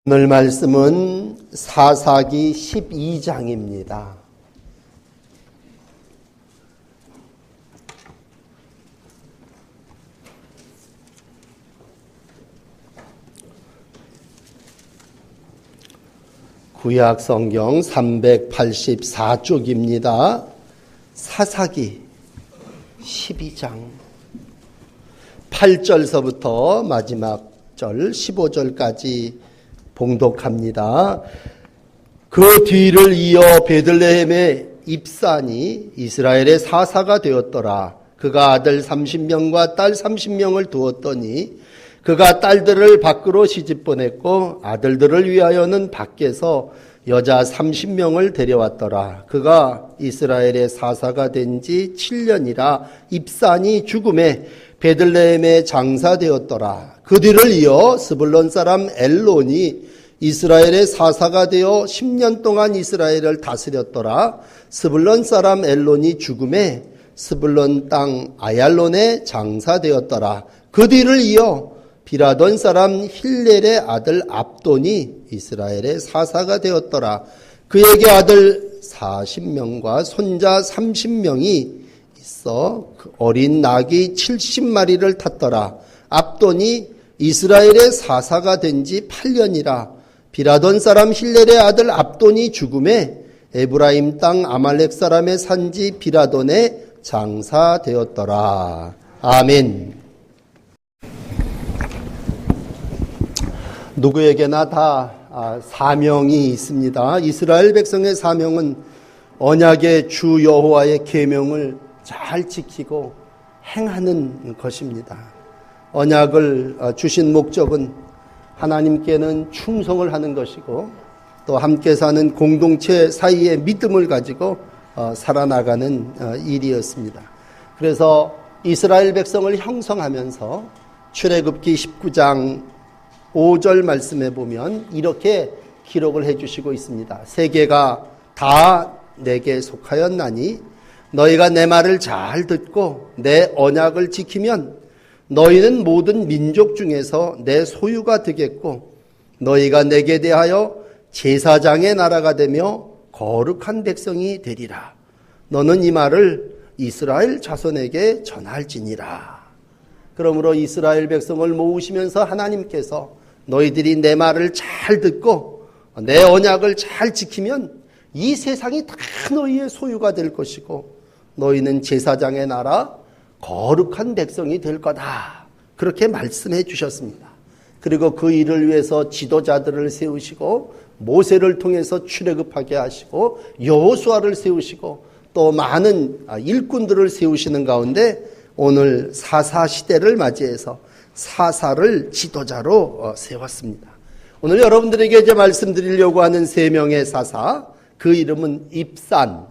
오늘 말씀은 사사기 12장입니다. 구약 성경 384쪽입니다. 사사기 12장 8절서부터 마지막 절 15절까지 봉독합니다. 그 뒤를 이어 베들레헴의 입산이 이스라엘의 사사가 되었더라. 그가 아들 30명과 딸 30명을 두었더니 그가 딸들을 밖으로 시집보냈고 아들들을 위하여는 밖에서 여자 30명을 데려왔더라. 그가 이스라엘의 사사가 된 지 7년이라 입산이 죽음에 베들레헴에 장사되었더라. 그 뒤를 이어 스불론 사람 엘론이 이스라엘의 사사가 되어 10년 동안 이스라엘을 다스렸더라. 스불론 사람 엘론이 죽음에 스불론 땅 아얄론에 장사되었더라. 그 뒤를 이어 비라돈 사람 힐렐의 아들 압돈이 이스라엘의 사사가 되었더라. 그에게 아들 40명과 손자 30명이 있어 어린 낙이 70마리를 탔더라. 압돈이 이스라엘의 사사가 된 지 8년이라. 비라돈 사람 힐렐의 아들 압돈이 죽음에 에브라임 땅 아말렉 사람의 산지 비라돈에 장사되었더라. 아멘. 누구에게나 다 사명이 있습니다. 이스라엘 백성의 사명은 언약의 주 여호와의 계명을 잘 지키고 행하는 것입니다. 언약을 주신 목적은 하나님께는 충성을 하는 것이고 또 함께 사는 공동체 사이의 믿음을 가지고 살아나가는 일이었습니다. 그래서 이스라엘 백성을 형성하면서 출애굽기 19장 5절 말씀에 보면 이렇게 기록을 해주시고 있습니다. 세계가 다 내게 속하였나니 너희가 내 말을 잘 듣고 내 언약을 지키면 너희는 모든 민족 중에서 내 소유가 되겠고 너희가 내게 대하여 제사장의 나라가 되며 거룩한 백성이 되리라. 너는 이 말을 이스라엘 자손에게 전할지니라. 그러므로 이스라엘 백성을 모으시면서 하나님께서 너희들이 내 말을 잘 듣고 내 언약을 잘 지키면 이 세상이 다 너희의 소유가 될 것이고 너희는 제사장의 나라 거룩한 백성이 될 거다. 그렇게 말씀해 주셨습니다. 그리고 그 일을 위해서 지도자들을 세우시고 모세를 통해서 출애굽하게 하시고 여호수아를 세우시고 또 많은 일꾼들을 세우시는 가운데 오늘 사사 시대를 맞이해서 사사를 지도자로 세웠습니다. 오늘 여러분들에게 이제 말씀드리려고 하는 세 명의 사사, 그 이름은 입산,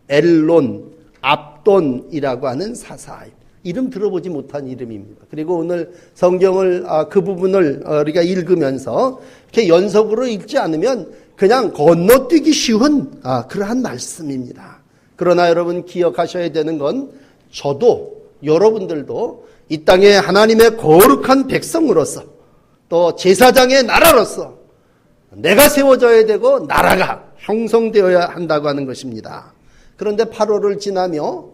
엘론, 압돈이라고 하는 사사. 이름 들어보지 못한 이름입니다. 그리고 오늘 성경을 그 부분을 우리가 읽으면서 이렇게 연속으로 읽지 않으면 그냥 건너뛰기 쉬운 그러한 말씀입니다. 그러나 여러분 기억하셔야 되는 건 저도 여러분들도 이 땅에 하나님의 거룩한 백성으로서 또 제사장의 나라로서 내가 세워져야 되고 나라가 형성되어야 한다고 하는 것입니다. 그런데 8월을 지나며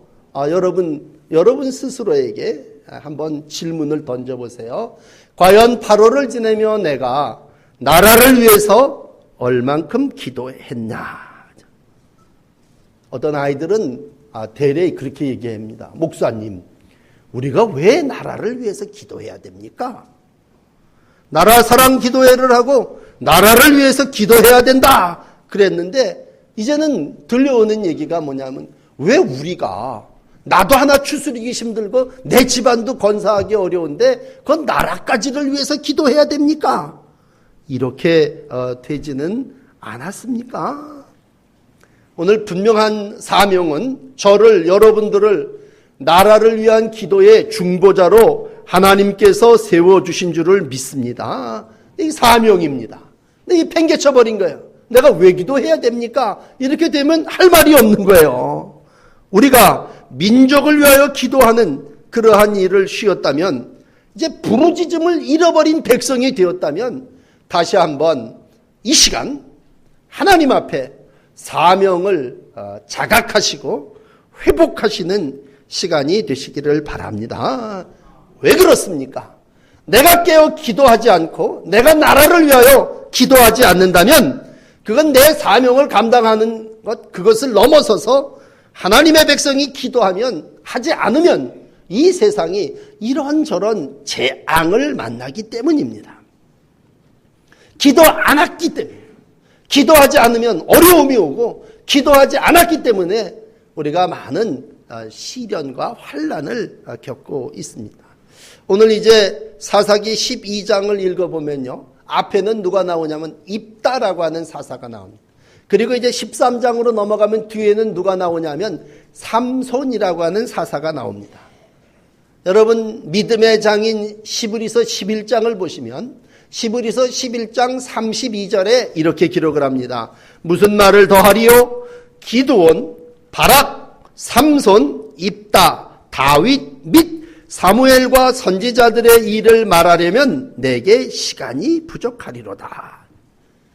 여러분 스스로에게 한번 질문을 던져보세요. 과연 8월을 지내며 내가 나라를 위해서 얼만큼 기도했냐? 어떤 아이들은 대래 그렇게 얘기합니다. 목사님, 우리가 왜 나라를 위해서 기도해야 됩니까? 나라 사랑 기도회를 하고 나라를 위해서 기도해야 된다 그랬는데 이제는 들려오는 얘기가 뭐냐면 왜 우리가 나도 하나 추스리기 힘들고 내 집안도 건사하기 어려운데 그건 나라까지를 위해서 기도해야 됩니까? 이렇게 되지는 않았습니까? 오늘 분명한 사명은 저를 여러분들을 나라를 위한 기도의 중보자로 하나님께서 세워주신 줄을 믿습니다. 이 사명입니다. 근데 이 팽개쳐버린 거예요. 내가 왜 기도해야 됩니까? 이렇게 되면 할 말이 없는 거예요. 우리가 민족을 위하여 기도하는 그러한 일을 쉬었다면 이제 부르짖음을 잃어버린 백성이 되었다면 다시 한번 이 시간 하나님 앞에 사명을 자각하시고 회복하시는 시간이 되시기를 바랍니다. 왜 그렇습니까? 내가 깨어 기도하지 않고 내가 나라를 위하여 기도하지 않는다면 그건 내 사명을 감당하는 것, 그것을 넘어서서 하나님의 백성이 기도하면, 하지 않으면 이 세상이 이런저런 재앙을 만나기 때문입니다. 기도 안 했기 때문에, 기도하지 않으면 어려움이 오고, 기도하지 않았기 때문에 우리가 많은 시련과 환난을 겪고 있습니다. 오늘 이제 사사기 12장을 읽어보면요, 앞에는 누가 나오냐면 입다라고 하는 사사가 나옵니다. 그리고 이제 13장으로 넘어가면 뒤에는 누가 나오냐면 삼손이라고 하는 사사가 나옵니다. 여러분, 믿음의 장인 시브리서 11장을 보시면 시브리서 11장 32절에 이렇게 기록을 합니다. 무슨 말을 더하리요? 기드온, 바락, 삼손, 입다, 다윗 및 사무엘과 선지자들의 일을 말하려면 내게 시간이 부족하리로다.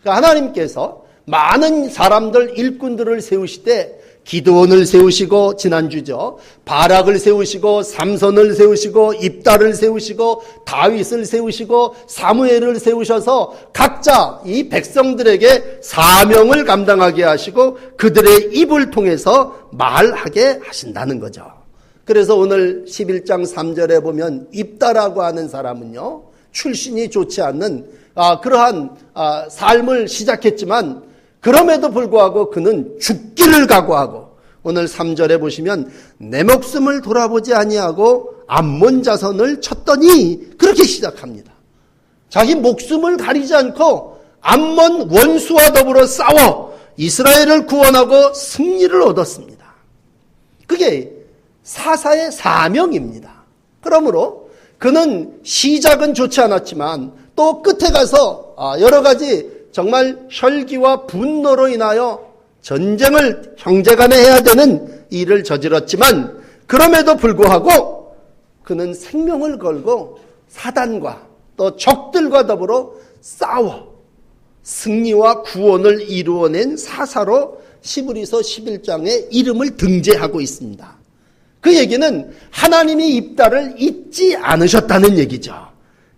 그러니까 하나님께서 많은 사람들, 일꾼들을 세우시되 기드온을 세우시고, 지난주죠, 바락을 세우시고, 삼손을 세우시고, 입다를 세우시고, 다윗을 세우시고, 사무엘을 세우셔서 각자 이 백성들에게 사명을 감당하게 하시고 그들의 입을 통해서 말하게 하신다는 거죠. 그래서 오늘 11장 3절에 보면 입다라고 하는 사람은요, 출신이 좋지 않는 그러한 삶을 시작했지만 그럼에도 불구하고 그는 죽기를 각오하고, 오늘 3절에 보시면 내 목숨을 돌아보지 아니하고 암몬 자손을 쳤더니, 그렇게 시작합니다. 자기 목숨을 가리지 않고 암몬 원수와 더불어 싸워 이스라엘을 구원하고 승리를 얻었습니다. 그게 사사의 사명입니다. 그러므로 그는 시작은 좋지 않았지만 또 끝에 가서 여러 가지 정말 혈기와 분노로 인하여 전쟁을 형제간에 해야 되는 일을 저질렀지만 그럼에도 불구하고 그는 생명을 걸고 사단과 또 적들과 더불어 싸워 승리와 구원을 이루어낸 사사로 시브리서 11장에 이름을 등재하고 있습니다. 그 얘기는 하나님이 입다를 잊지 않으셨다는 얘기죠.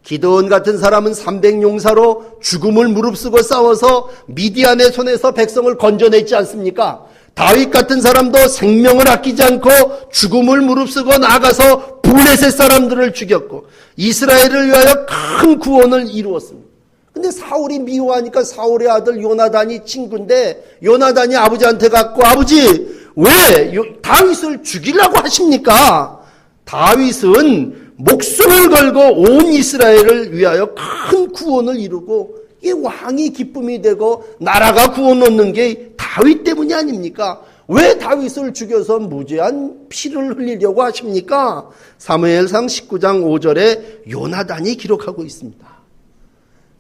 기드온 같은 사람은 300용사로 죽음을 무릅쓰고 싸워서 미디안의 손에서 백성을 건져냈지 않습니까? 다윗 같은 사람도 생명을 아끼지 않고 죽음을 무릅쓰고 나가서 블레셋 사람들을 죽였고 이스라엘을 위하여 큰 구원을 이루었습니다. 근데 사울이 미워하니까 사울의 아들 요나단이 친구인데 요나단이 아버지한테 갔고, 아버지 왜 다윗을 죽이려고 하십니까? 다윗은 목숨을 걸고 온 이스라엘을 위하여 큰 구원을 이루고 이 왕이 기쁨이 되고 나라가 구원 얻는 게 다윗 때문이 아닙니까? 왜 다윗을 죽여서 무죄한 피를 흘리려고 하십니까? 사무엘상 19장 5절에 요나단이 기록하고 있습니다.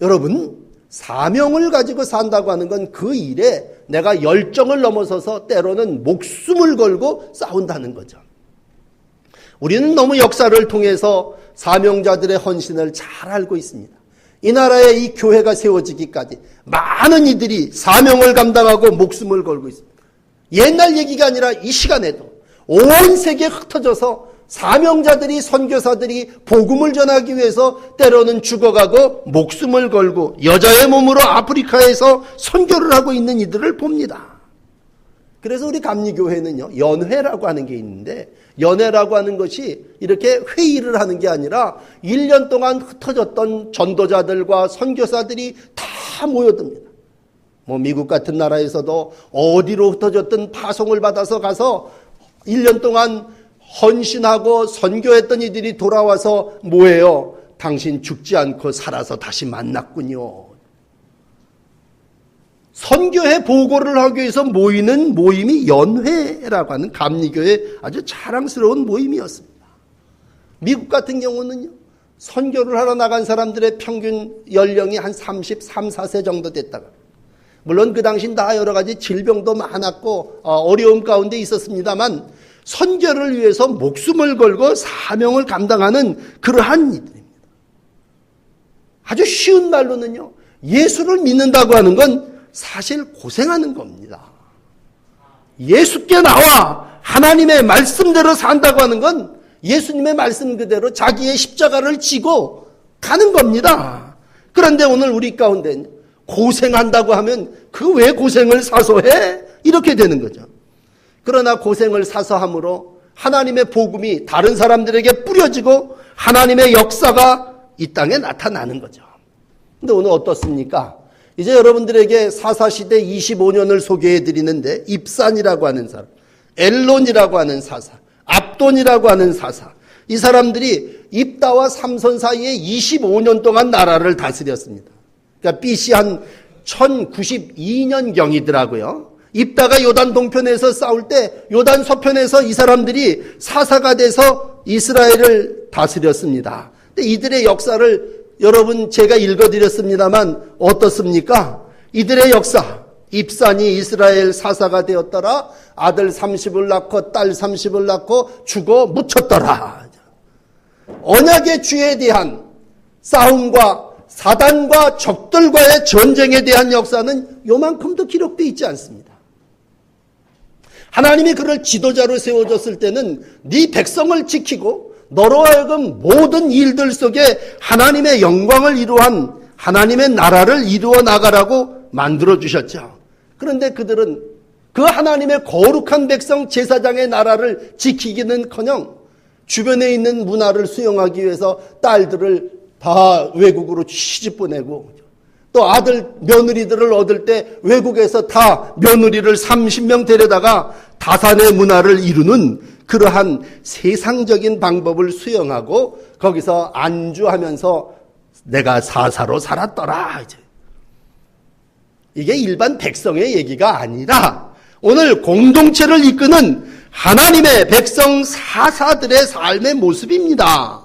여러분, 사명을 가지고 산다고 하는 건 그 일에 내가 열정을 넘어서서 때로는 목숨을 걸고 싸운다는 거죠. 우리는 너무 역사를 통해서 사명자들의 헌신을 잘 알고 있습니다. 이 나라에 이 교회가 세워지기까지 많은 이들이 사명을 감당하고 목숨을 걸고 있습니다. 옛날 얘기가 아니라 이 시간에도 온 세계에 흩어져서 사명자들이, 선교사들이 복음을 전하기 위해서 때로는 죽어가고 목숨을 걸고 여자의 몸으로 아프리카에서 선교를 하고 있는 이들을 봅니다. 그래서 우리 감리교회는요, 연회라고 하는 게 있는데, 연회라고 하는 것이 이렇게 회의를 하는 게 아니라 1년 동안 흩어졌던 전도자들과 선교사들이 다 모여듭니다. 미국 같은 나라에서도 어디로 흩어졌든 파송을 받아서 가서 1년 동안 헌신하고 선교했던 이들이 돌아와서 뭐예요? 당신 죽지 않고 살아서 다시 만났군요. 선교회 보고를 하기 위해서 모이는 모임이 연회라고 하는 감리교의 아주 자랑스러운 모임이었습니다. 미국 같은 경우는요, 선교를 하러 나간 사람들의 평균 연령이 한 33, 4세 정도 됐다가, 물론 그 당시 다 여러 가지 질병도 많았고 어려움 가운데 있었습니다만 선교를 위해서 목숨을 걸고 사명을 감당하는 그러한 이들입니다. 아주 쉬운 말로는요, 예수를 믿는다고 하는 건 사실 고생하는 겁니다. 예수께 나와 하나님의 말씀대로 산다고 하는 건 예수님의 말씀 그대로 자기의 십자가를 지고 가는 겁니다. 그런데 오늘 우리 가운데 고생한다고 하면 그 왜 고생을 사서 해? 이렇게 되는 거죠. 그러나 고생을 사서 함으로 하나님의 복음이 다른 사람들에게 뿌려지고 하나님의 역사가 이 땅에 나타나는 거죠. 근데 오늘 어떻습니까? 이제 여러분들에게 사사시대 25년을 소개해 드리는데 입산이라고 하는 사람, 엘론이라고 하는 사사, 압돈이라고 하는 사사, 이 사람들이 입다와 삼손 사이에 25년 동안 나라를 다스렸습니다. 그러니까 BC 한 1092년경이더라고요. 입다가 요단 동편에서 싸울 때 요단 서편에서 이 사람들이 사사가 돼서 이스라엘을 다스렸습니다. 근데 이들의 역사를 여러분 제가 읽어드렸습니다만 어떻습니까? 이들의 역사, 입산이 이스라엘 사사가 되었더라. 아들 30을 낳고 딸 30을 낳고 죽어 묻혔더라. 언약의 주에 대한 싸움과 사단과 적들과의 전쟁에 대한 역사는 요만큼도 기록되어 있지 않습니다. 하나님이 그를 지도자로 세워줬을 때는 네 백성을 지키고 너로 하여금 모든 일들 속에 하나님의 영광을 이루한 하나님의 나라를 이루어 나가라고 만들어주셨죠. 그런데 그들은 그 하나님의 거룩한 백성 제사장의 나라를 지키기는커녕 주변에 있는 문화를 수용하기 위해서 딸들을 다 외국으로 시집 보내고 또 아들 며느리들을 얻을 때 외국에서 다 며느리를 30명 데려다가 다산의 문화를 이루는 그러한 세상적인 방법을 수용하고 거기서 안주하면서 내가 사사로 살았더라. 이게 일반 백성의 얘기가 아니라 오늘 공동체를 이끄는 하나님의 백성 사사들의 삶의 모습입니다.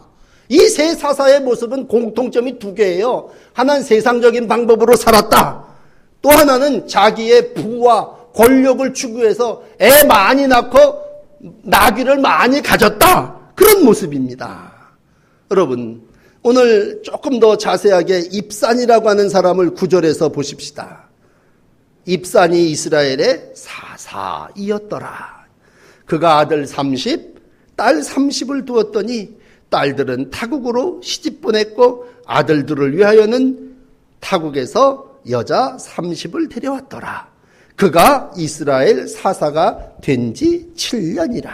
이 세 사사의 모습은 공통점이 두 개예요. 하나는 세상적인 방법으로 살았다. 또 하나는 자기의 부와 권력을 추구해서 애 많이 낳고 나귀를 많이 가졌다. 그런 모습입니다. 여러분, 오늘 조금 더 자세하게 입산이라고 하는 사람을 구절해서 보십시다. 입산이 이스라엘의 사사이었더라. 그가 아들 30, 딸 30을 두었더니 딸들은 타국으로 시집 보냈고 아들들을 위하여는 타국에서 여자 30을 데려왔더라. 그가 이스라엘 사사가 된 지 7년이라.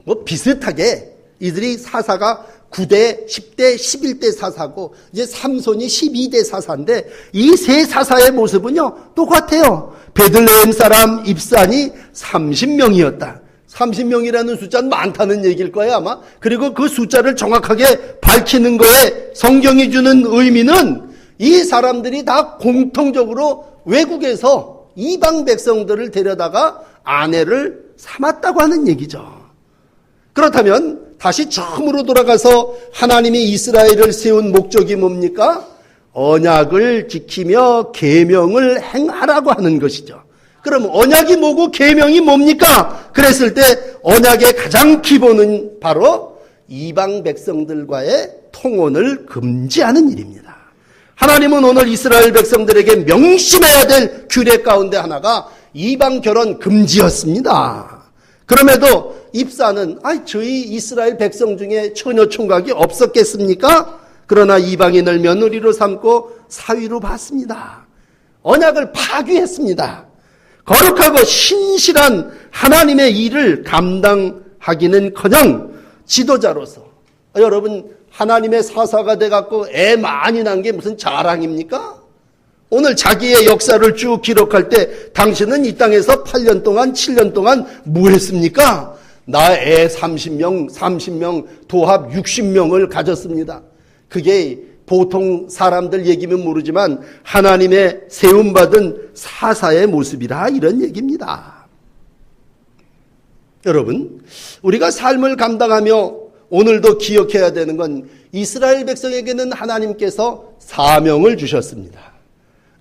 뭐 비슷하게 이들이 사사가 9대, 10대, 11대 사사고 이제 삼손이 12대 사사인데 이 세 사사의 모습은요 똑같아요. 베들레헴 사람 입산이 30명이었다. 30명이라는 숫자는 많다는 얘기일 거예요 아마. 그리고 그 숫자를 정확하게 밝히는 거에 성경이 주는 의미는 이 사람들이 다 공통적으로 외국에서 이방 백성들을 데려다가 아내를 삼았다고 하는 얘기죠. 그렇다면 다시 처음으로 돌아가서 하나님이 이스라엘을 세운 목적이 뭡니까? 언약을 지키며 계명을 행하라고 하는 것이죠. 그럼 언약이 뭐고 계명이 뭡니까? 그랬을 때 언약의 가장 기본은 바로 이방 백성들과의 통혼을 금지하는 일입니다. 하나님은 오늘 이스라엘 백성들에게 명심해야 될 규례 가운데 하나가 이방 결혼 금지였습니다. 그럼에도 입사는 저희 이스라엘 백성 중에 처녀 총각이 없었겠습니까? 그러나 이방인을 며느리로 삼고 사위로 봤습니다. 언약을 파기했습니다. 거룩하고 신실한 하나님의 일을 감당하기는커녕 지도자로서 여러분 하나님의 사사가 돼갖고 애 많이 난 게 무슨 자랑입니까? 오늘 자기의 역사를 쭉 기록할 때 당신은 이 땅에서 8년 동안 7년 동안 뭐 했습니까? 나 애 30명 도합 60명을 가졌습니다. 그게 보통 사람들 얘기면 모르지만 하나님의 세움받은 사사의 모습이라 이런 얘기입니다. 여러분, 우리가 삶을 감당하며 오늘도 기억해야 되는 건 이스라엘 백성에게는 하나님께서 사명을 주셨습니다.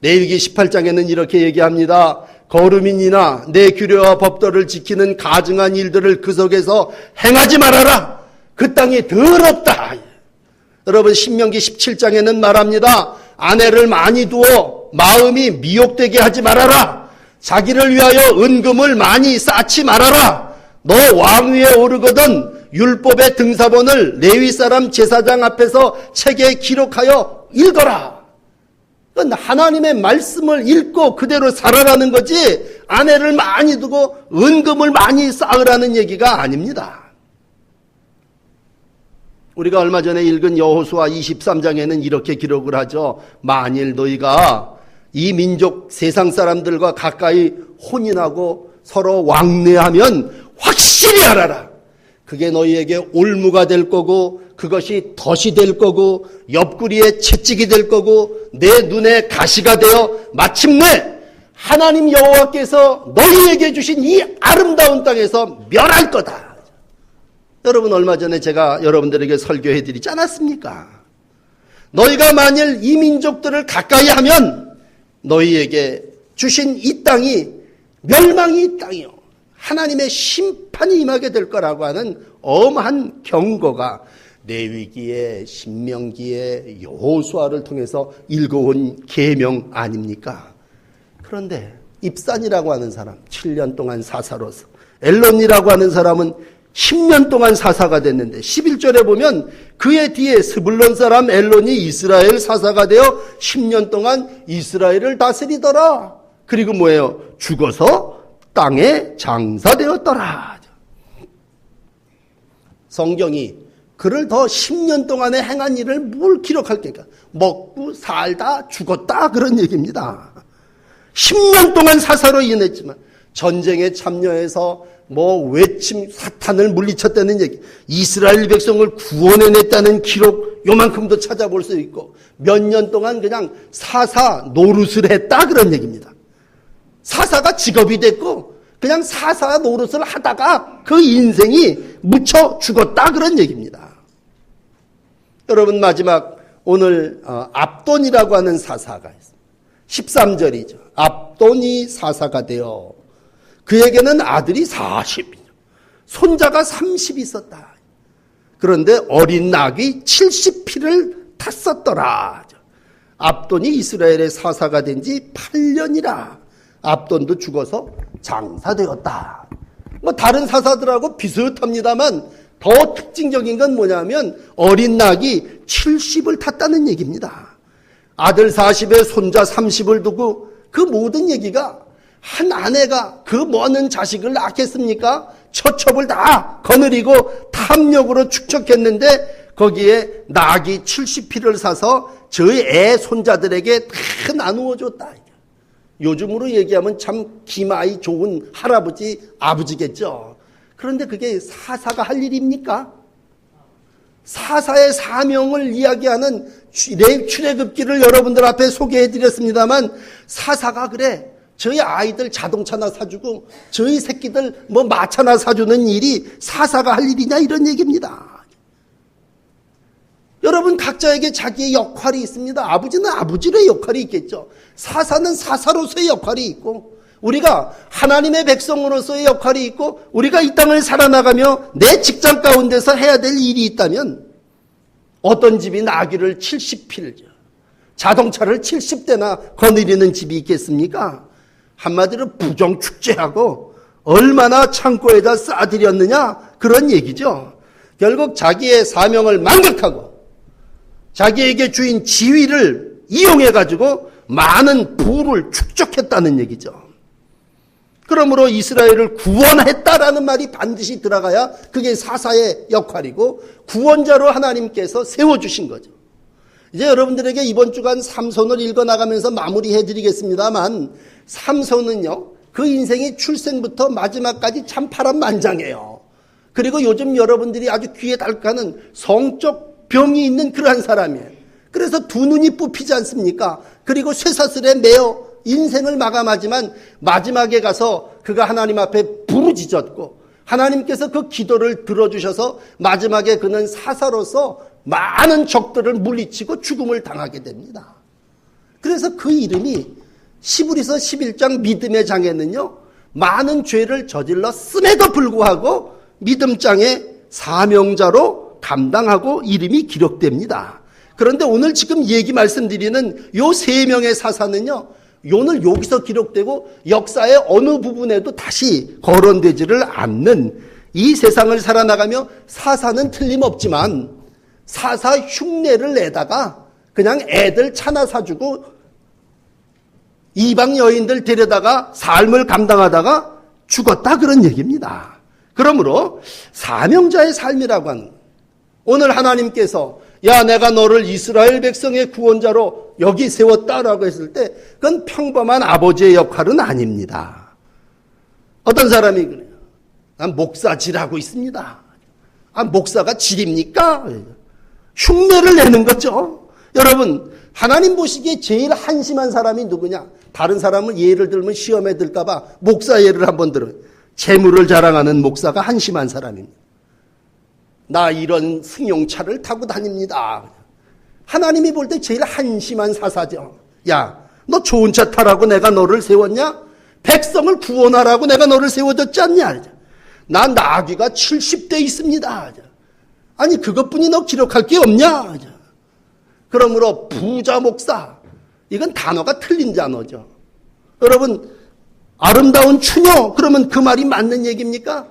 레위기 18장에는 이렇게 얘기합니다. 거류민이나 내 규례와 법도를 지키는 가증한 일들을 그 속에서 행하지 말아라. 그 땅이 더럽다. 여러분 신명기 17장에는 말합니다. 아내를 많이 두어 마음이 미혹되게 하지 말아라. 자기를 위하여 은금을 많이 쌓지 말아라. 너 왕위에 오르거든 율법의 등사본을 레위 사람 제사장 앞에서 책에 기록하여 읽어라. 그건 하나님의 말씀을 읽고 그대로 살아라는 거지, 아내를 많이 두고 은금을 많이 쌓으라는 얘기가 아닙니다. 우리가 얼마 전에 읽은 여호수아 23장에는 이렇게 기록을 하죠. 만일 너희가 이 민족 세상 사람들과 가까이 혼인하고 서로 왕래하면 확실히 알아라. 그게 너희에게 올무가 될 거고 그것이 덫이 될 거고 옆구리에 채찍이 될 거고 내 눈에 가시가 되어 마침내 하나님 여호와께서 너희에게 주신 이 아름다운 땅에서 멸할 거다. 여러분, 얼마 전에 제가 여러분들에게 설교해 드리지 않았습니까? 너희가 만일 이 민족들을 가까이 하면 너희에게 주신 이 땅이 멸망의 땅이요, 하나님의 심판이 임하게 될 거라고 하는 엄한 경고가 레위기에 신명기에 여호수아를 통해서 읽어온 계명 아닙니까? 그런데 입산이라고 하는 사람 7년 동안 사사로서, 엘론이라고 하는 사람은 10년 동안 사사가 됐는데 11절에 보면 그의 뒤에 스불론 사람 엘론이 이스라엘 사사가 되어 10년 동안 이스라엘을 다스리더라. 그리고 뭐예요? 죽어서 땅에 장사되었더라. 성경이 그를 더 10년 동안에 행한 일을 뭘 기록할 게니까, 먹고 살다 죽었다 그런 얘기입니다. 10년 동안 사사로 인했지만 전쟁에 참여해서 외침 사탄을 물리쳤다는 얘기, 이스라엘 백성을 구원해냈다는 기록 요만큼도 찾아볼 수 있고 몇 년 동안 그냥 사사 노릇을 했다 그런 얘기입니다. 사사가 직업이 됐고 그냥 사사 노릇을 하다가 그 인생이 묻혀 죽었다 그런 얘기입니다. 여러분, 마지막 오늘 압돈이라고 하는 사사가 있습니다. 13절이죠. 압돈이 사사가 되어 그에게는 아들이 40, 손자가 30 있었다. 그런데 어린 낙이 70피를 탔었더라. 압돈이 이스라엘의 사사가 된 지 8년이라. 압돈도 죽어서 장사되었다. 다른 사사들하고 비슷합니다만 더 특징적인 건 뭐냐면 어린 낙이 70을 탔다는 얘기입니다. 아들 40에 손자 30을 두고 그 모든 얘기가, 한 아내가 그 많은 자식을 낳겠습니까? 처첩을 다 거느리고 탐욕으로 축적했는데 거기에 낙이 70피를 사서 저희 애 손자들에게 다 나누어 줬다. 요즘으로 얘기하면 참 기마이 좋은 할아버지, 아버지겠죠. 그런데 그게 사사가 할 일입니까? 사사의 사명을 이야기하는 출애굽기를 여러분들 앞에 소개해드렸습니다만, 사사가 그래, 저희 아이들 자동차나 사주고 저희 새끼들 마차나 사주는 일이 사사가 할 일이냐 이런 얘기입니다. 여러분, 각자에게 자기의 역할이 있습니다. 아버지는 아버지의 역할이 있겠죠. 사사는 사사로서의 역할이 있고, 우리가 하나님의 백성으로서의 역할이 있고, 우리가 이 땅을 살아나가며 내 직장 가운데서 해야 될 일이 있다면, 어떤 집이 나귀를 70필, 자동차를 70대나 거느리는 집이 있겠습니까? 한마디로 부정축제하고 얼마나 창고에다 싸들였느냐 그런 얘기죠. 결국 자기의 사명을 망각하고 자기에게 주인 지위를 이용해가지고 많은 부를 축적했다는 얘기죠. 그러므로 이스라엘을 구원했다라는 말이 반드시 들어가야 그게 사사의 역할이고 구원자로 하나님께서 세워주신 거죠. 이제 여러분들에게 이번 주간 삼손을 읽어나가면서 마무리해드리겠습니다만, 삼손은요, 그 인생이 출생부터 마지막까지 참 파란만장해요. 그리고 요즘 여러분들이 아주 귀에 닳아가는 성적 병이 있는 그러한 사람이에요. 그래서 두 눈이 뽑히지 않습니까? 그리고 쇠사슬에 매어 인생을 마감하지만 마지막에 가서 그가 하나님 앞에 부르짖었고 하나님께서 그 기도를 들어주셔서 마지막에 그는 사사로서 많은 적들을 물리치고 죽음을 당하게 됩니다. 그래서 그 이름이 히브리서 11장 믿음의 장에는요, 많은 죄를 저질렀음에도 불구하고 믿음장의 사명자로 감당하고 이름이 기록됩니다. 그런데 오늘 지금 얘기 말씀드리는 요 세 명의 사사는요, 오늘 여기서 기록되고 역사의 어느 부분에도 다시 거론되지를 않는 이 세상을 살아나가며 사사는 틀림없지만 사사 흉내를 내다가 그냥 애들 차나 사주고 이방 여인들 데려다가 삶을 감당하다가 죽었다, 그런 얘기입니다. 그러므로 사명자의 삶이라고 하는, 오늘 하나님께서 야 내가 너를 이스라엘 백성의 구원자로 여기 세웠다라고 했을 때 그건 평범한 아버지의 역할은 아닙니다. 어떤 사람이 그래요. 난 목사 질하고 있습니다. 목사가 질입니까? 흉내를 내는 거죠. 여러분, 하나님 보시기에 제일 한심한 사람이 누구냐? 다른 사람을 예를 들면 시험에 들까 봐 목사 예를 한번 들어요. 재물을 자랑하는 목사가 한심한 사람입니다. 나 이런 승용차를 타고 다닙니다. 하나님이 볼 때 제일 한심한 사사죠. 야, 너 좋은 차 타라고 내가 너를 세웠냐? 백성을 구원하라고 내가 너를 세워줬지 않냐? 난 나귀가 70대 있습니다. 아니 그것뿐이 너 기록할 게 없냐? 그러므로 부자 목사, 이건 단어가 틀린 단어죠. 여러분, 아름다운 추녀, 그러면 그 말이 맞는 얘기입니까?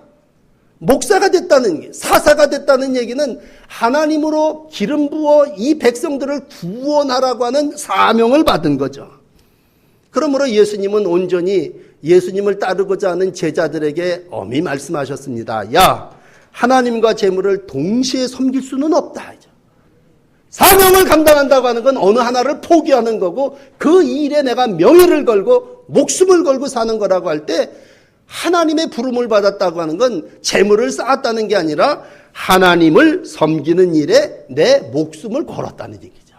목사가 됐다는 게, 사사가 됐다는 얘기는 하나님으로 기름 부어 이 백성들을 구원하라고 하는 사명을 받은 거죠. 그러므로 예수님은 온전히 예수님을 따르고자 하는 제자들에게 엄히 말씀하셨습니다. 야, 하나님과 재물을 동시에 섬길 수는 없다. 사명을 감당한다고 하는 건 어느 하나를 포기하는 거고 그 일에 내가 명예를 걸고 목숨을 걸고 사는 거라고 할 때 하나님의 부름을 받았다고 하는 건 재물을 쌓았다는 게 아니라 하나님을 섬기는 일에 내 목숨을 걸었다는 얘기죠.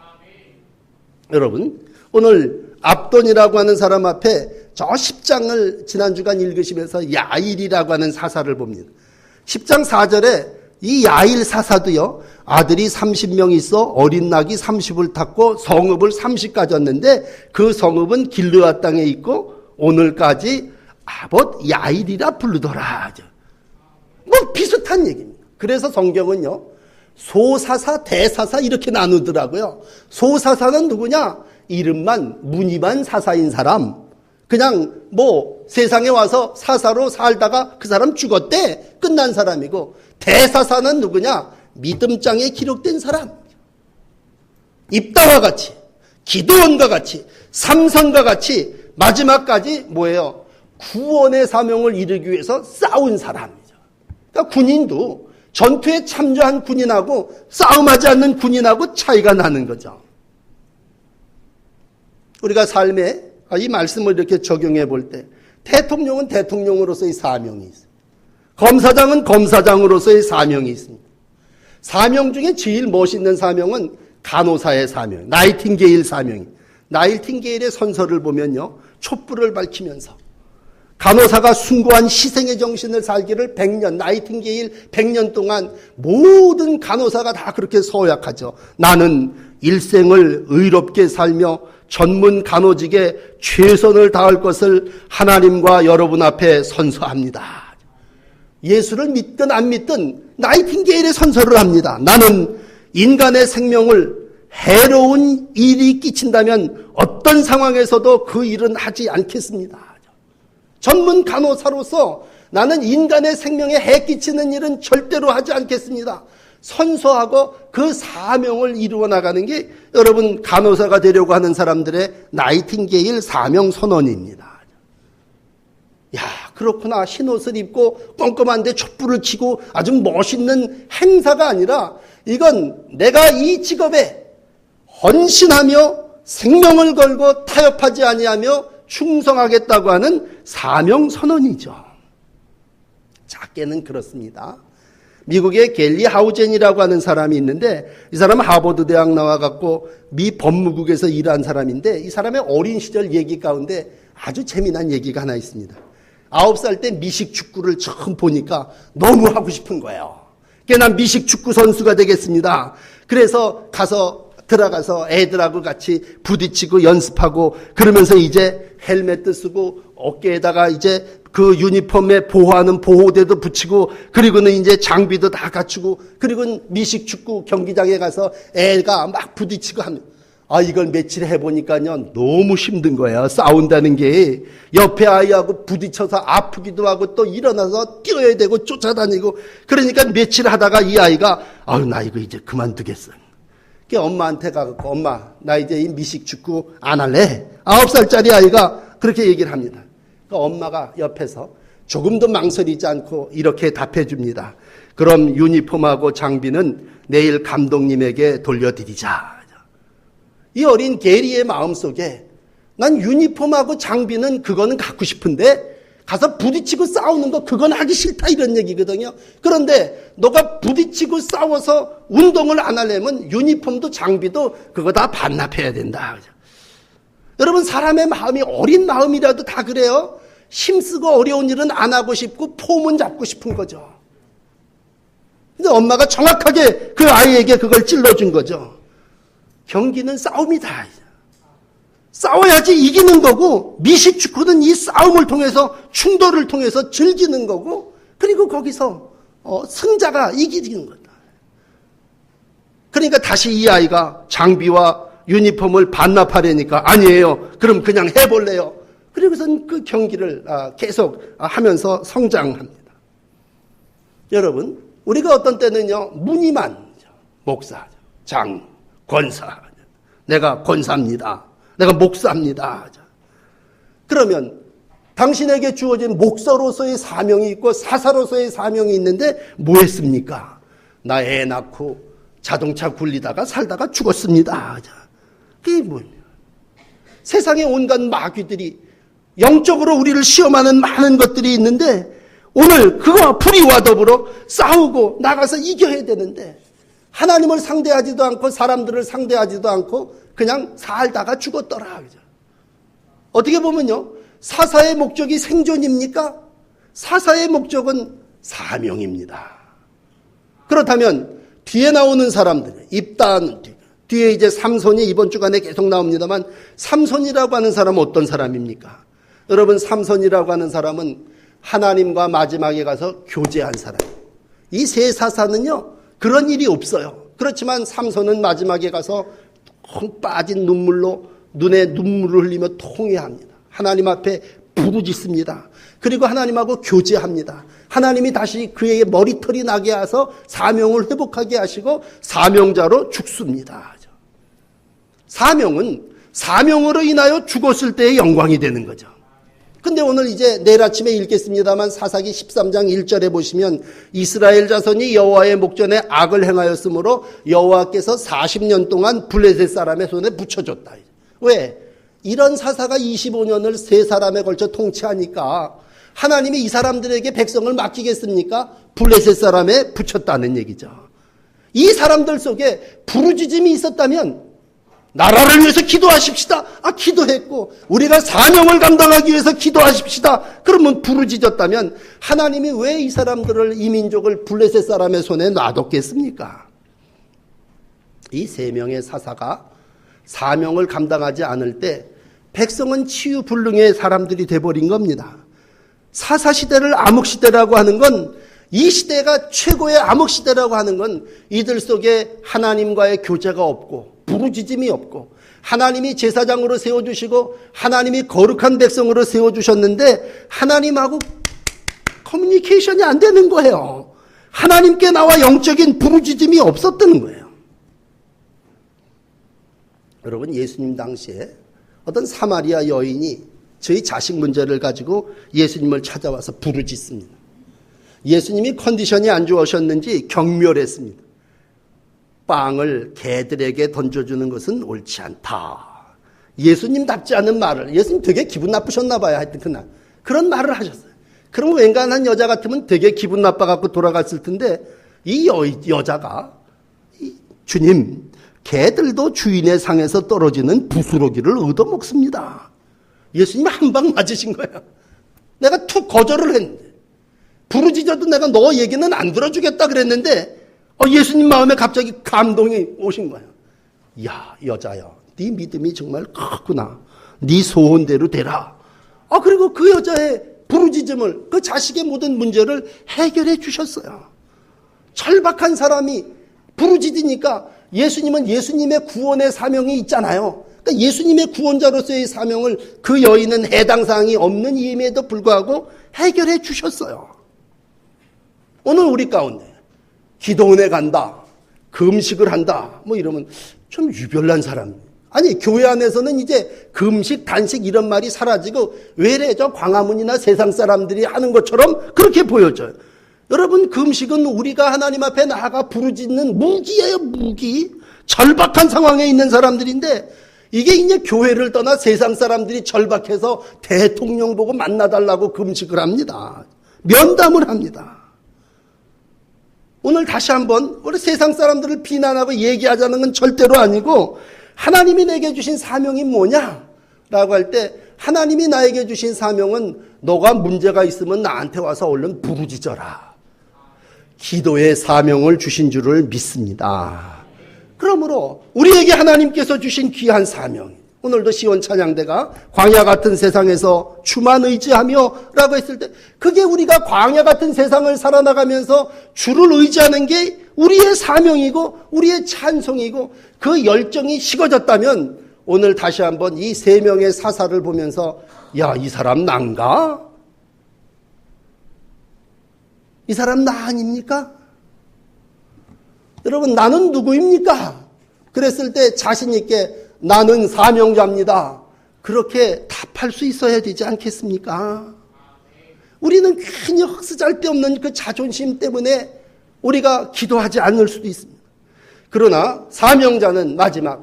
여러분, 오늘 압돈이라고 하는 사람 앞에 저 10장을 지난주간 읽으시면서 야일이라고 하는 사사를 봅니다. 10장 4절에 이 야일 사사도요, 아들이 30명 있어 어린 낙이 30을 탔고 성읍을 30 가졌는데 그 성읍은 길르앗 땅에 있고 오늘까지 아봇 야일이라 부르더라. 뭐 비슷한 얘기입니다. 그래서 성경은요, 소사사, 대사사 이렇게 나누더라고요. 소사사는 누구냐? 이름만 무늬만 사사인 사람. 그냥 뭐 세상에 와서 사사로 살다가 그 사람 죽었대, 끝난 사람이고, 대사사는 누구냐? 믿음장에 기록된 사람. 입다와 같이, 기드온과 같이, 삼선과 같이 마지막까지 뭐예요? 구원의 사명을 이루기 위해서 싸운 사람이죠. 그러니까 군인도 전투에 참여한 군인하고 싸움하지 않는 군인하고 차이가 나는 거죠. 우리가 삶에 이 말씀을 이렇게 적용해 볼 때 대통령은 대통령으로서의 사명이 있어요. 검사장은 검사장으로서의 사명이 있습니다. 사명 중에 제일 멋있는 사명은 간호사의 사명, 나이팅게일 사명이. 나이팅게일의 선서를 보면요, 촛불을 밝히면서 간호사가 숭고한 희생의 정신을 살기를 100년, 나이팅게일 100년 동안 모든 간호사가 다 그렇게 서약하죠. 나는 일생을 의롭게 살며 전문 간호직에 최선을 다할 것을 하나님과 여러분 앞에 선서합니다. 예수를 믿든 안 믿든 나이팅게일의 선서를 합니다. 나는 인간의 생명을 해로운 일이 끼친다면 어떤 상황에서도 그 일은 하지 않겠습니다. 전문 간호사로서 나는 인간의 생명에 해 끼치는 일은 절대로 하지 않겠습니다. 선서하고 그 사명을 이루어 나가는 게 여러분 간호사가 되려고 하는 사람들의 나이팅게일 사명 선언입니다. 야, 그렇구나. 흰옷을 입고 껌껌한데 촛불을 켜고 아주 멋있는 행사가 아니라 이건 내가 이 직업에 헌신하며 생명을 걸고 타협하지 아니하며 충성하겠다고 하는 사명 선언이죠. 작게는 그렇습니다. 미국의 갤리 하우젠이라고 하는 사람이 있는데 이 사람은 하버드 대학 나와갖고 미 법무국에서 일한 사람인데 이 사람의 어린 시절 얘기 가운데 아주 재미난 얘기가 하나 있습니다. 9살 때 미식 축구를 처음 보니까 너무 하고 싶은 거예요. 그래서 난 미식 축구 선수가 되겠습니다. 그래서 들어가서 애들하고 같이 부딪히고 연습하고 그러면서 이제 헬멧도 쓰고 어깨에다가 이제 그 유니폼에 보호하는 보호대도 붙이고, 그리고는 이제 장비도 다 갖추고, 그리고 미식축구 경기장에 가서 애가 막 부딪히고 하면, 이걸 며칠 해보니까요, 너무 힘든 거야. 싸운다는 게. 옆에 아이하고 부딪혀서 아프기도 하고, 또 일어나서 뛰어야 되고, 쫓아다니고. 그러니까 며칠 하다가 이 아이가, 나 이거 이제 그만두겠어. 엄마한테 가갖고, 엄마, 나 이제 이 미식축구 안 할래. 9살짜리 아이가 그렇게 얘기를 합니다. 그러니까 엄마가 옆에서 조금도 망설이지 않고 이렇게 답해 줍니다. 그럼 유니폼하고 장비는 내일 감독님에게 돌려드리자. 이 어린 게리의 마음속에 난 유니폼하고 장비는 그거는 갖고 싶은데 가서 부딪히고 싸우는 거 그건 하기 싫다 이런 얘기거든요. 그런데 너가 부딪히고 싸워서 운동을 안 하려면 유니폼도 장비도 그거 다 반납해야 된다. 여러분, 사람의 마음이 어린 마음이라도 다 그래요. 힘쓰고 어려운 일은 안 하고 싶고 폼은 잡고 싶은 거죠. 근데 엄마가 정확하게 그 아이에게 그걸 찔러준 거죠. 경기는 싸움이다. 싸워야지 이기는 거고, 미식축구는 이 싸움을 통해서, 충돌을 통해서 즐기는 거고, 그리고 거기서 승자가 이기는 거다. 그러니까 다시 이 아이가 장비와 유니폼을 반납하려니까 아니에요. 그럼 그냥 해볼래요. 그리고선 그 경기를 계속 하면서 성장합니다. 여러분, 우리가 어떤 때는요, 무늬만 목사, 장, 권사, 내가 권사입니다. 내가 목사입니다. 그러면 당신에게 주어진 목사로서의 사명이 있고 사사로서의 사명이 있는데 뭐 했습니까? 나 애 낳고 자동차 굴리다가 살다가 죽었습니다. 그게 뭐냐? 세상에 온갖 마귀들이 영적으로 우리를 시험하는 많은 것들이 있는데 오늘 그와 불의와 더불어 싸우고 나가서 이겨야 되는데 하나님을 상대하지도 않고 사람들을 상대하지도 않고 그냥 살다가 죽었더라. 어떻게 보면요, 사사의 목적이 생존입니까? 사사의 목적은 사명입니다. 그렇다면 뒤에 나오는 사람들, 입단 뒤에 이제 삼손이 이번 주간에 계속 나옵니다만, 삼손이라고 하는 사람은 어떤 사람입니까? 여러분, 삼손이라고 하는 사람은 하나님과 마지막에 가서 교제한 사람이에요. 이 세 사사는요, 그런 일이 없어요. 그렇지만 삼손은 마지막에 가서 콩 빠진 눈물로 눈에 눈물을 흘리며 통회합니다. 하나님 앞에 부르짖습니다. 그리고 하나님하고 교제합니다. 하나님이 다시 그에게 머리털이 나게 하셔서 사명을 회복하게 하시고 사명자로 죽습니다. 사명은 사명으로 인하여 죽었을 때의 영광이 되는 거죠. 근데 오늘 이제 내일 아침에 읽겠습니다만 사사기 13장 1절에 보시면 이스라엘 자손이 여호와의 목전에 악을 행하였으므로 여호와께서 40년 동안 블레셋 사람의 손에 붙여줬다. 왜? 이런 사사가 25년을 세 사람에 걸쳐 통치하니까 하나님이 이 사람들에게 백성을 맡기겠습니까? 블레셋 사람에 붙였다는 얘기죠. 이 사람들 속에 부르짖음이 있었다면 나라를 위해서 기도하십시다. 기도했고 우리가 사명을 감당하기 위해서 기도하십시다. 그러면 부르짖었다면 하나님이 왜 이 사람들을, 이 민족을 블레셋 사람의 손에 놔뒀겠습니까? 이 세 명의 사사가 사명을 감당하지 않을 때 백성은 치유불능의 사람들이 돼버린 겁니다. 사사시대를 암흑시대라고 하는 건, 이 시대가 최고의 암흑시대라고 하는 건 이들 속에 하나님과의 교제가 없고 부르짖음이 없고 하나님이 제사장으로 세워주시고 하나님이 거룩한 백성으로 세워주셨는데 하나님하고 커뮤니케이션이 안 되는 거예요. 하나님께 나와 영적인 부르짖음이 없었다는 거예요. 여러분, 예수님 당시에 어떤 사마리아 여인이 저희 자식 문제를 가지고 예수님을 찾아와서 부르짖습니다. 예수님이 컨디션이 안 좋으셨는지 경멸했습니다. 빵을 개들에게 던져주는 것은 옳지 않다. 예수님답지 않은 말을, 예수님 되게 기분 나쁘셨나 봐요. 하여튼 그날 그런 말을 하셨어요. 그럼 웬간한 여자 같으면 되게 기분 나빠갖고 돌아갔을 텐데 이 여자가 주님, 개들도 주인의 상에서 떨어지는 부스러기를 얻어먹습니다. 예수님 한 방 맞으신 거야. 내가 툭 거절을 했는데, 부르짖어도 내가 너 얘기는 안 들어주겠다 그랬는데 예수님 마음에 갑자기 감동이 오신 거야. 야, 여자야, 네 믿음이 정말 크구나. 네 소원대로 되라. 그리고 그 여자의 부르짖음을, 그 자식의 모든 문제를 해결해 주셨어요. 절박한 사람이 부르짖으니까 예수님은 예수님의 구원의 사명이 있잖아요. 그러니까 예수님의 구원자로서의 사명을 그 여인은 해당 사항이 없는 이임에도 불구하고 해결해 주셨어요. 오늘 우리 가운데 기도원에 간다, 금식을 한다, 뭐 이러면 좀 유별난 사람. 아니, 교회 안에서는 이제 금식, 단식 이런 말이 사라지고 외래 저 광화문이나 세상 사람들이 하는 것처럼 그렇게 보여져요. 여러분, 금식은 우리가 하나님 앞에 나아가 부르짖는 무기예요, 무기. 절박한 상황에 있는 사람들인데 이게 이제 교회를 떠나 세상 사람들이 절박해서 대통령 보고 만나달라고 금식을 합니다. 면담을 합니다. 오늘 다시 한번 우리 세상 사람들을 비난하고 얘기하자는 건 절대로 아니고 하나님이 내게 주신 사명이 뭐냐라고 할 때 하나님이 나에게 주신 사명은 너가 문제가 있으면 나한테 와서 얼른 부르짖어라. 기도의 사명을 주신 줄을 믿습니다. 그러므로 우리에게 하나님께서 주신 귀한 사명, 오늘도 시온 찬양대가 광야 같은 세상에서 주만 의지하며 라고 했을 때 그게 우리가 광야 같은 세상을 살아나가면서 주를 의지하는 게 우리의 사명이고 우리의 찬송이고 그 열정이 식어졌다면 오늘 다시 한번 이 세 명의 사사를 보면서 야, 이 사람 난가? 이 사람 나 아닙니까? 여러분, 나는 누구입니까? 그랬을 때 자신 있게 나는 사명자입니다. 그렇게 답할 수 있어야 되지 않겠습니까? 우리는 괜히 헛쓰잘데없는 그 자존심 때문에 우리가 기도하지 않을 수도 있습니다. 그러나 사명자는 마지막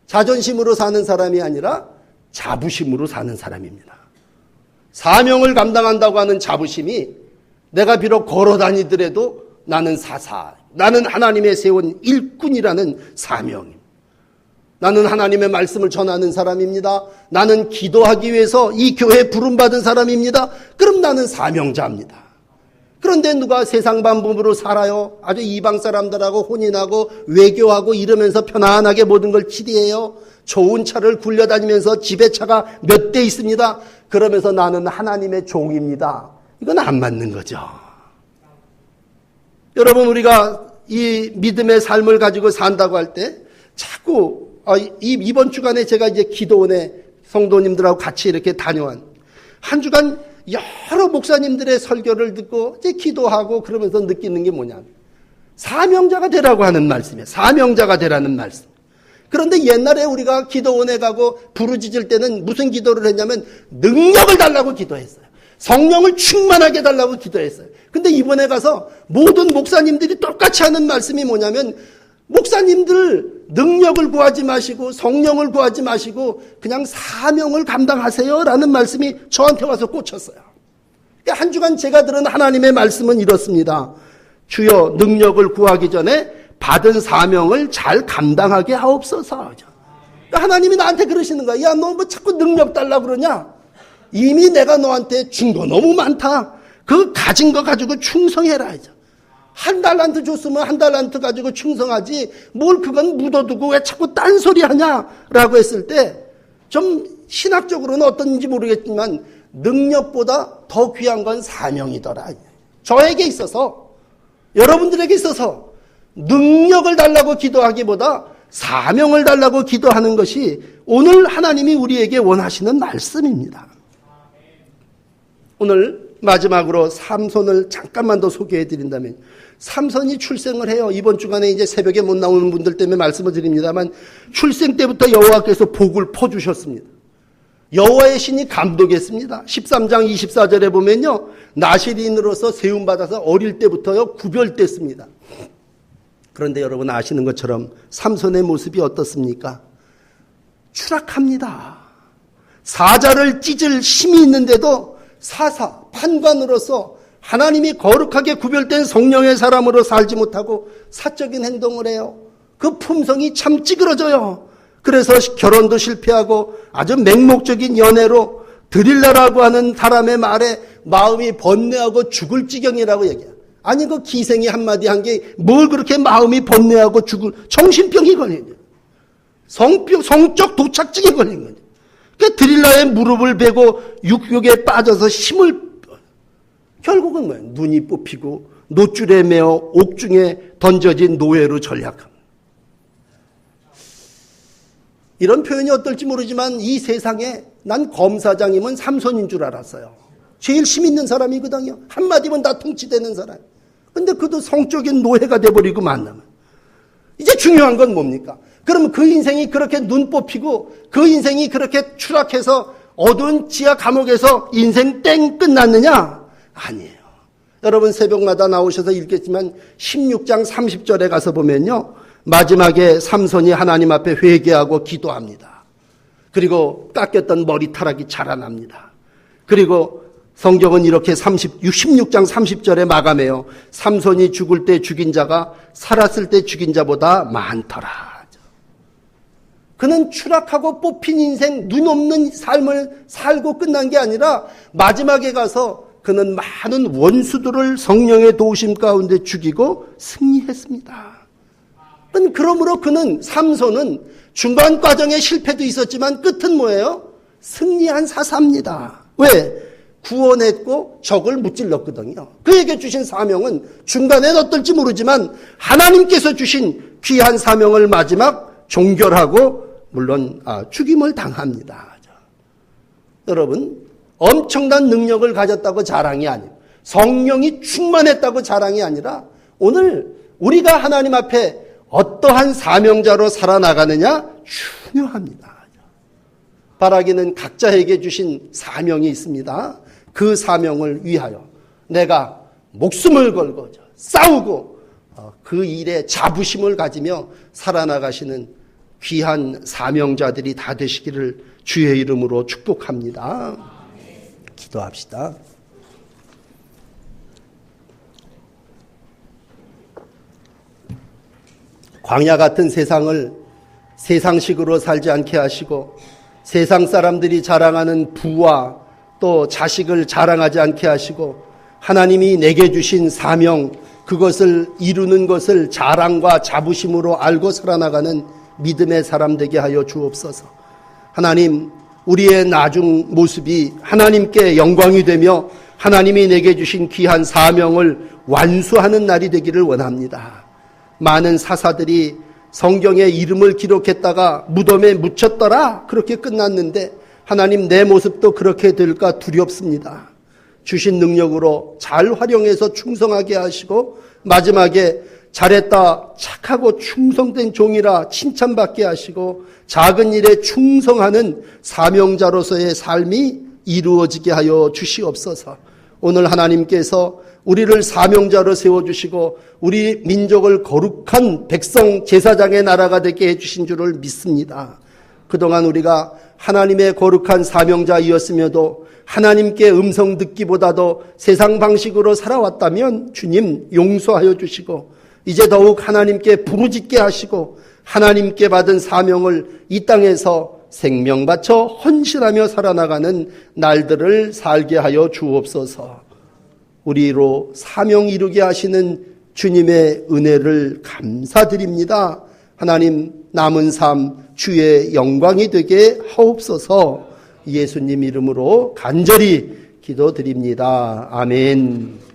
자존심으로 사는 사람이 아니라 자부심으로 사는 사람입니다. 사명을 감당한다고 하는 자부심이 내가 비록 걸어 다니더라도 나는 사사, 나는 하나님의 세운 일꾼이라는 사명입니다. 나는 하나님의 말씀을 전하는 사람입니다. 나는 기도하기 위해서 이 교회에 부름받은 사람입니다. 그럼 나는 사명자입니다. 그런데 누가 세상 방법으로 살아요? 아주 이방 사람들하고 혼인하고 외교하고 이러면서 편안하게 모든 걸 치리해요. 좋은 차를 굴려다니면서 집에 차가 몇 대 있습니다. 그러면서 나는 하나님의 종입니다. 이건 안 맞는 거죠. 여러분, 우리가 이 믿음의 삶을 가지고 산다고 할 때 자꾸 이번 주간에 제가 이제 기도원에 성도님들하고 같이 이렇게 다녀온 한 주간 여러 목사님들의 설교를 듣고 이제 기도하고 그러면서 느끼는 게 뭐냐. 사명자가 되라고 하는 말씀이에요. 사명자가 되라는 말씀. 그런데 옛날에 우리가 기도원에 가고 부르짖을 때는 무슨 기도를 했냐면 능력을 달라고 기도했어요. 성령을 충만하게 달라고 기도했어요. 근데 이번에 가서 모든 목사님들이 똑같이 하는 말씀이 뭐냐면 목사님들 능력을 구하지 마시고 성령을 구하지 마시고 그냥 사명을 감당하세요 라는 말씀이 저한테 와서 꽂혔어요. 그러니까 한 주간 제가 들은 하나님의 말씀은 이렇습니다. 주여, 능력을 구하기 전에 받은 사명을 잘 감당하게 하옵소서. 그러니까 하나님이 나한테 그러시는 거야. 야, 너 뭐 자꾸 능력 달라고 그러냐? 이미 내가 너한테 준 거 너무 많다. 그 가진 거 가지고 충성해라. 한 달란트 줬으면 한 달란트 가지고 충성하지 뭘 그건 묻어두고 왜 자꾸 딴소리 하냐라고 했을 때 좀 신학적으로는 어떤지 모르겠지만 능력보다 더 귀한 건 사명이더라. 저에게 있어서, 여러분들에게 있어서 능력을 달라고 기도하기보다 사명을 달라고 기도하는 것이 오늘 하나님이 우리에게 원하시는 말씀입니다. 오늘 마지막으로 삼손을 잠깐만 더 소개해 드린다면, 삼손이 출생을 해요. 이번 주간에 이제 새벽에 못 나오는 분들 때문에 말씀을 드립니다만 출생 때부터 여호와께서 복을 퍼주셨습니다. 여호와의 신이 감독했습니다. 13장 24절에 보면요, 나실인으로서 세움받아서 어릴 때부터요 구별됐습니다. 그런데 여러분 아시는 것처럼 삼손의 모습이 어떻습니까? 추락합니다. 사자를 찢을 힘이 있는데도 사사, 판관으로서 하나님이 거룩하게 구별된 성령의 사람으로 살지 못하고 사적인 행동을 해요. 그 품성이 참 찌그러져요. 그래서 결혼도 실패하고 아주 맹목적인 연애로 드릴라라고 하는 사람의 말에 마음이 번뇌하고 죽을 지경이라고 얘기해요. 아니, 그 기생이 한마디 한 게 뭘 그렇게 마음이 번뇌하고 죽을, 정신병이 걸린 거예요. 성적 도착증이 걸린 거예요. 그 드릴라의 무릎을 베고 육욕에 빠져서 힘을 결국은 뭐예요? 눈이 뽑히고 노줄에 매어 옥중에 던져진 노예로 전락합니다. 이런 표현이 어떨지 모르지만 이 세상에 난 검사장이면 삼손인 줄 알았어요. 제일 힘 있는 사람이거든요. 한마디면 다 통치되는 사람. 근데 그도 성적인 노예가 돼버리고 만나면 이제 중요한 건 뭡니까? 그럼 그 인생이 그렇게 눈 뽑히고 그 인생이 그렇게 추락해서 어두운 지하 감옥에서 인생 땡 끝났느냐? 아니에요. 여러분 새벽마다 나오셔서 읽겠지만 16장 30절에 가서 보면요. 마지막에 삼손이 하나님 앞에 회개하고 기도합니다. 그리고 깎였던 머리카락이 자라납니다. 그리고 성경은 이렇게 16장 30절에 마감해요. 삼손이 죽을 때 죽인 자가 살았을 때 죽인 자보다 많더라. 그는 추락하고 뽑힌 인생, 눈 없는 삶을 살고 끝난 게 아니라 마지막에 가서 그는 많은 원수들을 성령의 도우심 가운데 죽이고 승리했습니다. 그러므로 그는 삼손은 중간 과정에 실패도 있었지만 끝은 뭐예요? 승리한 사사입니다. 왜? 구원했고 적을 무찔렀거든요. 그에게 주신 사명은 중간엔 어떨지 모르지만 하나님께서 주신 귀한 사명을 마지막 종결하고 물론 죽임을 당합니다. 여러분 엄청난 능력을 가졌다고 자랑이 아니에요. 성령이 충만했다고 자랑이 아니라 오늘 우리가 하나님 앞에 어떠한 사명자로 살아나가느냐 중요합니다. 바라기는 각자에게 주신 사명이 있습니다. 그 사명을 위하여 내가 목숨을 걸고 싸우고 그 일에 자부심을 가지며 살아나가시는 귀한 사명자들이 다 되시기를 주의 이름으로 축복합니다. 기도합시다. 광야 같은 세상을 세상식으로 살지 않게 하시고 세상 사람들이 자랑하는 부와 또 자식을 자랑하지 않게 하시고 하나님이 내게 주신 사명 그것을 이루는 것을 자랑과 자부심으로 알고 살아나가는 믿음의 사람 되게 하여 주옵소서. 하나님 우리의 나중 모습이 하나님께 영광이 되며 하나님이 내게 주신 귀한 사명을 완수하는 날이 되기를 원합니다. 많은 사사들이 성경에 이름을 기록했다가 무덤에 묻혔더라 그렇게 끝났는데 하나님 내 모습도 그렇게 될까 두렵습니다. 주신 능력으로 잘 활용해서 충성하게 하시고 마지막에 잘했다 착하고 충성된 종이라 칭찬받게 하시고 작은 일에 충성하는 사명자로서의 삶이 이루어지게 하여 주시옵소서. 오늘 하나님께서 우리를 사명자로 세워주시고 우리 민족을 거룩한 백성 제사장의 나라가 되게 해주신 줄을 믿습니다. 그동안 우리가 하나님의 거룩한 사명자이었으며도 하나님께 음성 듣기보다도 세상 방식으로 살아왔다면 주님 용서하여 주시고 이제 더욱 하나님께 부르짖게 하시고 하나님께 받은 사명을 이 땅에서 생명 바쳐 헌신하며 살아나가는 날들을 살게 하여 주옵소서. 우리로 사명 이루게 하시는 주님의 은혜를 감사드립니다. 하나님 남은 삶 주의 영광이 되게 하옵소서. 예수님 이름으로 간절히 기도드립니다. 아멘.